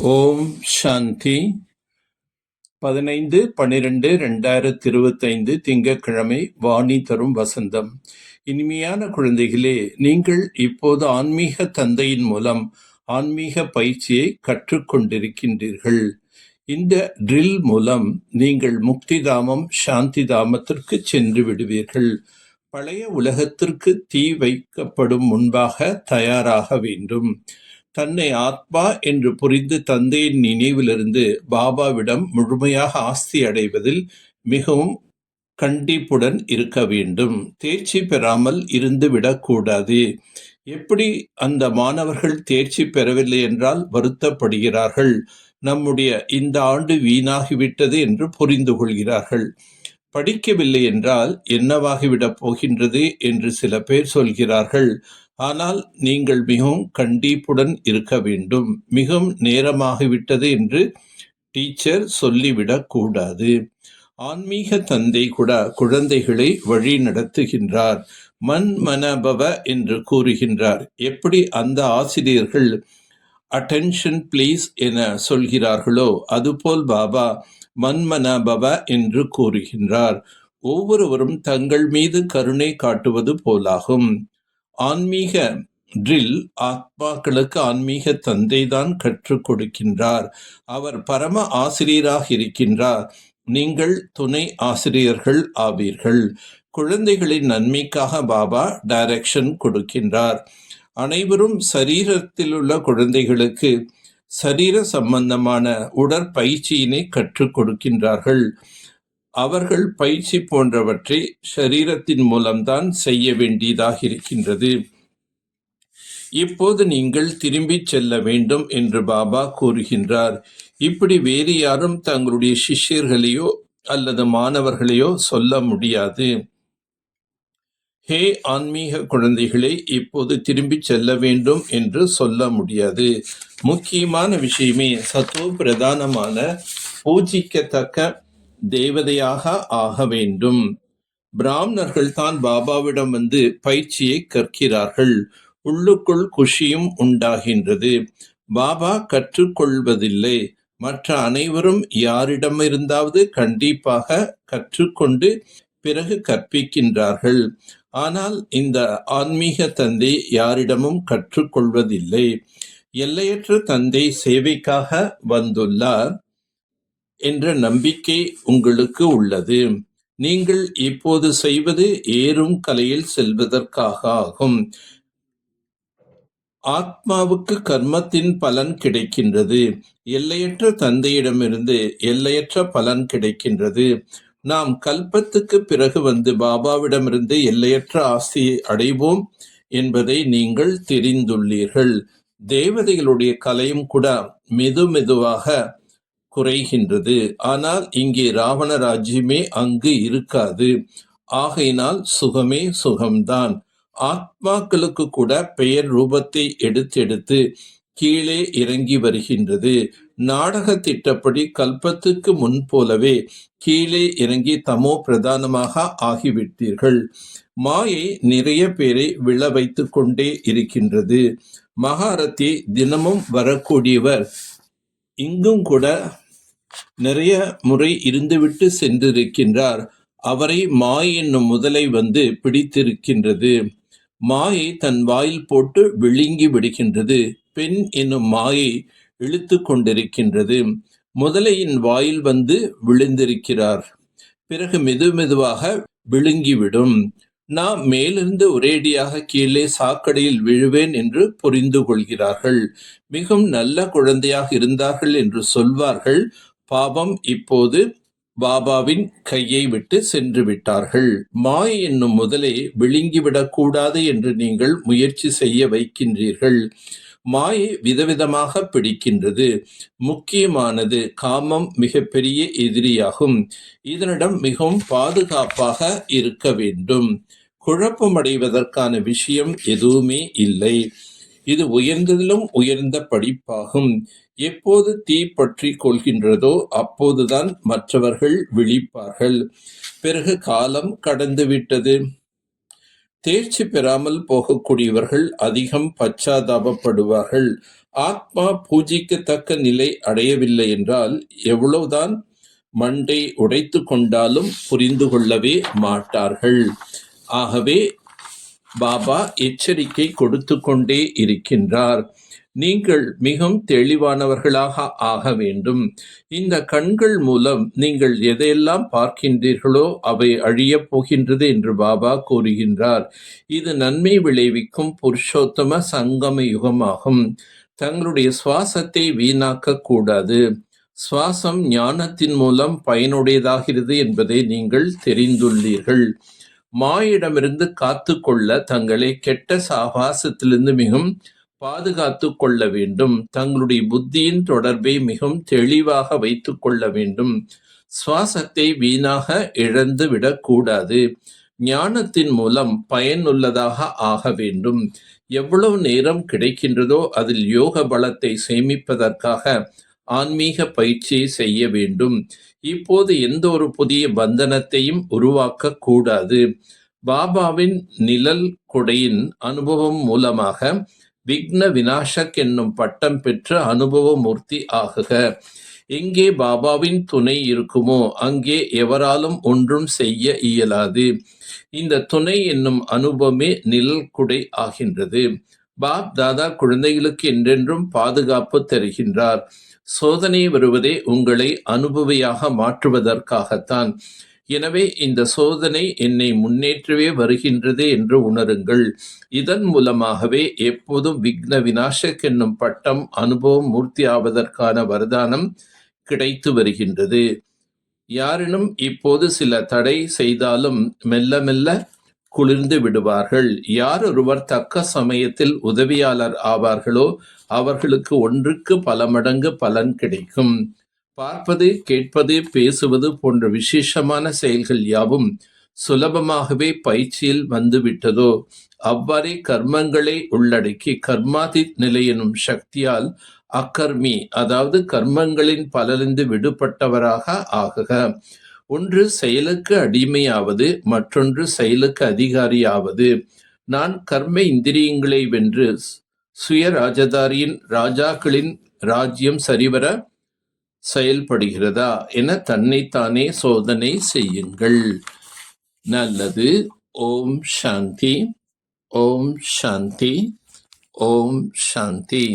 ஓம் சாந்தி. 15/12/2025 திங்கட்கிழமை. வாணி தரும் வசந்தம். இனிமையான குழந்தைகளே, நீங்கள் இப்போது ஆன்மீக தந்தையின் மூலம் ஆன்மீக பயிற்சியை கற்றுக்கொண்டிருக்கின்றீர்கள். இந்த ட்ரில் மூலம் நீங்கள் முக்தி தாமம், சாந்தி தாமத்திற்கு சென்று விடுவீர்கள். பழைய உலகத்திற்கு தீ வைக்கப்படும் முன்பாக தயாராக வேண்டும். தன்னை ஆத்மா என்று புரிந்து தந்தையின் நினைவிலிருந்து பாபாவிடம் முழுமையாக ஆஸ்தி அடைவதில் மிகவும் கண்டிப்புடன் இருக்க வேண்டும். தேர்ச்சி பெறாமல் இருந்து விடக்கூடாது. எப்படி அந்த மாணவர்கள் தேர்ச்சி பெறவில்லை என்றால் வருத்தப்படுகிறார்கள். நம்முடைய இந்த ஆண்டு வீணாகிவிட்டது என்று புரிந்து கொள்கிறார்கள். படிக்கவில்லை என்றால் என்னவாகிவிடப் போகின்றது என்று சில பேர் சொல்கிறார்கள். ஆனால் நீங்கள் மிகவும் கண்டிப்புடன் இருக்க வேண்டும். மிகவும் நேரமாகிவிட்டது என்று டீச்சர் சொல்லிவிடக் கூடாது. ஆன்மீக தந்தை கூட குழந்தைகளை வழி நடத்துகின்றார். மன் மனபவ என்று கூறுகின்றார். எப்படி அந்த ஆசிரியர்கள் அட்டென்ஷன் ப்ளீஸ் என சொல்கிறார்களோ அதுபோல் பாபா மன்மனபவ என்று கூறுகின்றார். ஒவ்வொருவரும் தங்கள் மீது கருணை காட்டுவது போலாகும். ஆன்மீக ட்ரில் ஆத்மாக்களுக்கு ஆன்மீக தந்தை தான் கற்றுக் கொடுக்கின்றார். அவர் பரம ஆசிரியராக இருக்கின்றார். நீங்கள் துணை ஆசிரியர்கள் ஆவீர்கள். குழந்தைகளின் நன்மைக்காக பாபா டைரக்ஷன் கொடுக்கின்றார். அனைவரும் சரீரத்தில் உள்ள குழந்தைகளுக்கு சரீர சம்பந்தமான உடற்பயிற்சியினை கற்றுக் கொடுக்கின்றார்கள். அவர்கள் பயிற்சி போன்றவற்றை சரீரத்தின் மூலம்தான் செய்ய வேண்டியதாக இருக்கின்றது. இப்போது நீங்கள் திரும்பி செல்ல வேண்டும் என்று பாபா கூறுகின்றார். இப்படி வேறு யாரும் தங்களுடைய சிஷ்யர்களையோ அல்லது மாணவர்களையோ சொல்ல முடியாது. ஹே ஆன்மீக குழந்தைகளை, இப்போது திரும்பி செல்ல வேண்டும் என்று சொல்ல முடியாது. முக்கியமான விஷயமே சத்தோ பிரதானமான பூஜிக்கத்தக்க தேவதையாக ஆக வேண்டும். பிராமணர்கள் தான் பாபாவிடம் வந்து பயிற்சியை கற்கிறார்கள். உள்ளுக்குள் குஷியும் உண்டாகின்றது. பாபா கற்றுக்கொள்வதில்லை. மற்ற அனைவரும் யாரிடமிருந்தாவது கண்டிப்பாக கற்றுக்கொண்டு பிறகு கற்பிக்கின்றார்கள். ஆனால் இந்த ஆன்மீக தந்தை யாரிடமும் கற்றுக்கொள்வதில்லை. எல்லையற்ற தந்தை சேவைக்காக வந்துள்ளார் என்ற நம்பிக்கை உங்களுக்கு உள்ளது. நீங்கள் இப்போது செய்வது ஏறும் கலையில் செல்வதற்காக ஆகும். ஆத்மாவுக்கு கர்மத்தின் பலன் கிடைக்கின்றது. எல்லையற்ற தந்தையிடமிருந்து எல்லையற்ற பலன் கிடைக்கின்றது. நாம் கல்பத்துக்கு பிறகு வந்து பாபாவிடமிருந்து எல்லையற்ற ஆசையை அடைவோம் என்பதை நீங்கள் தெரிந்துள்ளீர்கள். தேவதைகளுடைய கலையும் கூட மெதுவாக குறைகின்றது. ஆனால் இங்கே ராவண ராஜ்யமே அங்கு இருக்காது. ஆகையினால் சுகமே சுகம்தான். ஆத்மாக்களுக்கு கூட பெயர் ரூபத்தை எடுத்தெடுத்து கீழே இறங்கி வருகின்றது. நாடக திட்டப்படி கல்பத்துக்கு முன் போலவே கீழே இறங்கி தமோ பிரதானமாக ஆகிவிட்டீர்கள். மாயை நிறைய பேரை விழ வைத்து கொண்டே இருக்கின்றது. மகாரதி தினமும் வரக்கூடியவர் இங்கும் கூட நிறைய முறை இருந்துவிட்டு சென்றிருக்கின்றார். அவரை மாயை என்னும் முதலை வந்து பிடித்திருக்கின்றது. மாயை தன் வாயில் போட்டு விழுங்கி விடுகின்றது. பெண் என்னும் மாயை இழுத்து கொண்டிருக்கின்றது. முதலையின் வாயில் வந்து விழுந்திருக்கிறார். பிறகு மெதுவாக விழுங்கிவிடும். நாம் மேலிருந்து ஒரேடியாக கீழே சாக்கடையில் விழுவேன் என்று புரிந்து கொள்கிறார்கள். மிகவும் நல்ல குழந்தையாக இருந்தார்கள் என்று சொல்வார்கள். பாவம், இப்போது பாபாவின் கையை விட்டு சென்று விட்டார்கள். மாயை என்னும் முதலை விழுங்கிவிடக்கூடாது என்று நீங்கள் முயற்சி செய்ய வைக்கின்றீர்கள். மாயை விதவிதமாக பிடிக்கின்றது. முக்கியமானது காமம் மிகப்பெரிய எதிரியாகும். இதனிடம் மிகவும் பாதுகாப்பாக இருக்க வேண்டும். குழப்பமடைவதற்கான விஷயம் எதுவுமே இல்லை. இது உயர்ந்ததிலும் உயர்ந்த படிப்பாகும். எப்போது தீ பற்றி கொள்கின்றதோ அப்போதுதான் மற்றவர்கள் விழிப்பார்கள். பிறகு காலம் கடந்துவிட்டது. தேர்ச்சி பெறாமல் போகக்கூடியவர்கள் அதிகம் பச்சாதாபப்படுவார்கள். ஆத்மா பூஜிக்கத்தக்க நிலை அடையவில்லை என்றால் எவ்வளவுதான் மண்டை உடைத்து கொண்டாலும் புரிந்து கொள்ளவே மாட்டார்கள். ஆகவே பாபா எச்சரிக்கை கொடுத்து கொண்டே இருக்கின்றார். நீங்கள் மிகவும் தெளிவானவர்களாக ஆக வேண்டும். இந்த கண்கள் மூலம் நீங்கள் எதையெல்லாம் பார்க்கின்றீர்களோ அவை அழியப் போகின்றது என்று பாபா கூறுகின்றார். இது நன்மை விளைவிக்கும் புருஷோத்தம சங்கம யுகமாகும். தங்களுடைய சுவாசத்தை வீணாக்க கூடாது. சுவாசம் ஞானத்தின் மூலம் பயனுடையதாகிறது என்பதை நீங்கள் தெரிந்துள்ளீர்கள். மாயிடமிருந்து காத்து கொள்ள தங்களை கெட்ட சாபாசத்திலிருந்து மிகவும் பாதுகாத்து கொள்ள வேண்டும். தங்களுடைய புத்தியின் தொடர்பை மிகவும் தெளிவாக வைத்து கொள்ள வேண்டும். சுவாசத்தை வீணாக இழந்து விடக்கூடாது. ஞானத்தின் மூலம் பயனுள்ளதாக ஆக வேண்டும். எவ்வளவு நேரம் கிடைக்கின்றதோ அதில் யோக பலத்தை சேமிப்பதற்காக ஆன்மீக பயிற்சியை செய்ய வேண்டும். இப்போது எந்த ஒரு புதிய பந்தனத்தையும் உருவாக்க கூடாது. பாபாவின் நிழல் கொடையின் அனுபவம் மூலமாக விக்ன விநாசக் என்னும் பட்டம் பெற்று அனுபவ மூர்த்தி ஆகுக. எங்கே பாபாவின் துணை இருக்குமோ அங்கே எவராலும் ஒன்றும் செய்ய இயலாது. இந்த துணை என்னும் அனுபவமே நிழல் குடை ஆகின்றது. பாப் தாதா குழந்தைகளுக்கு என்றென்றும் பாதுகாப்பு தருகின்றார். சோதனை வருவதே உங்களை அனுபவியாக மாற்றுவதற்காகத்தான். எனவே இந்த சோதனை என்னை முன்னேற்றவே வருகின்றது என்று உணருங்கள். இதன் மூலமாகவே எப்போதும் விக்ன விநாசக் என்னும் பட்டம் அனுபவம் மூர்த்தி ஆவதற்கான வரதானம் கிடைத்து வருகின்றது. யாரினும் இப்போது சில தடை செய்தாலும் மெல்ல மெல்ல குளிர்ந்து விடுவார்கள். யார் ஒருவர் தக்க சமயத்தில் உதவியாளர் ஆவார்களோ அவர்களுக்கு ஒன்றுக்கு பல மடங்கு பலன் கிடைக்கும். பார்ப்பது, கேட்பது, பேசுவது போன்ற விசேஷமான செயல்கள் யாவும் சுலபமாகவே பயிற்சியில் வந்துவிட்டதோ அவ்வாறே கர்மங்களை உள்ளடக்கி கர்மாதி நிலை எனும் சக்தியால் அக்கர்மி, அதாவது கர்மங்களின் பலரிந்து விடுபட்டவராக ஆகுக. ஒன்று செயலுக்கு அடிமையாவது, மற்றொன்று செயலுக்கு அதிகாரியாவது. நான் கர்ம இந்திரியங்களை வென்று சுயராஜதாரியின் ராஜாக்களின் ராஜ்யம் சரிவர செயல்படுகிறதா என தன்னைத்தானே சோதனை செய்யுங்கள். நல்லது. ஓம் சாந்தி, ஓம் சாந்தி, ஓம் சாந்தி.